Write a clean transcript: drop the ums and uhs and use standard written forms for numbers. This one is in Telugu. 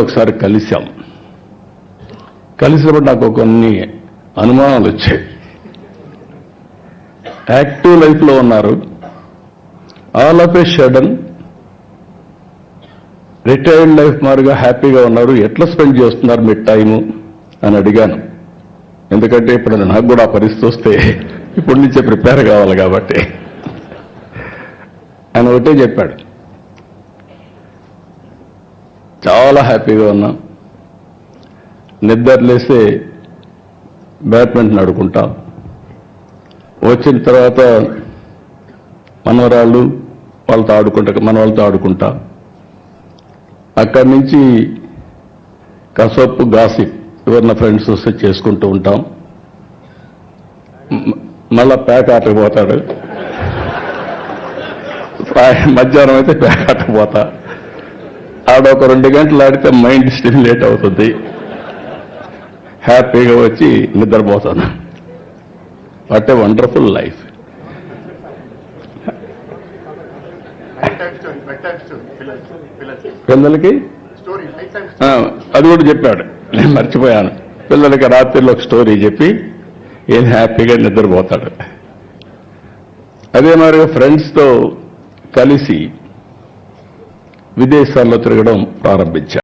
ఒకసారి కలిసినప్పుడు నాకు కొన్ని అనుమానాలు వచ్చాయి. యాక్టివ్ లైఫ్లో ఉన్నారు, all of A sudden retired life మారుగా హ్యాపీగా ఉన్నారు, ఎట్లా స్పెండ్ చేస్తున్నారు మీ టైము అని అడిగాను. ఎందుకంటే ఇప్పుడు నాకు కూడా ఆ పరిస్థితి వస్తే ఇప్పటి నుంచే ప్రిపేర్ కావాలి కాబట్టి. ఆయన ఒకటే చెప్పాడు, చాలా హ్యాపీగా ఉన్నా, నిద్రలేస్తే బ్యాడ్మింటన్ ఆడుకుంటా, వచ్చిన తర్వాత మనవరాళ్ళు మన వాళ్ళతో ఆడుకుంటా, అక్కడి నుంచి కసపు గాసిప్ ఎవరిన ఫ్రెండ్స్ వస్తే చేసుకుంటూ ఉంటాం, మళ్ళా ప్యాక్ ఆటకు పోతాడు, మధ్యాహ్నం అయితే ప్యాక్ ఆటకు పోతా, ఆడొక 2 గంటలు ఆడితే మైండ్ స్టిమ్యులేట్ అవుతుంది, హ్యాపీగా వచ్చి నిద్రపోతాను. What a wonderful life. పిల్లలకి అది కూడా చెప్పాడు, నేను మర్చిపోయాను. పిల్లలకి రాత్రిలో ఒక స్టోరీ చెప్పి ఏం హ్యాపీగా నిద్రపోతాడు. అదే మాదిరిగా ఫ్రెండ్స్తో కలిసి విదేశాల్లో తిరగడం ప్రారంభించాను.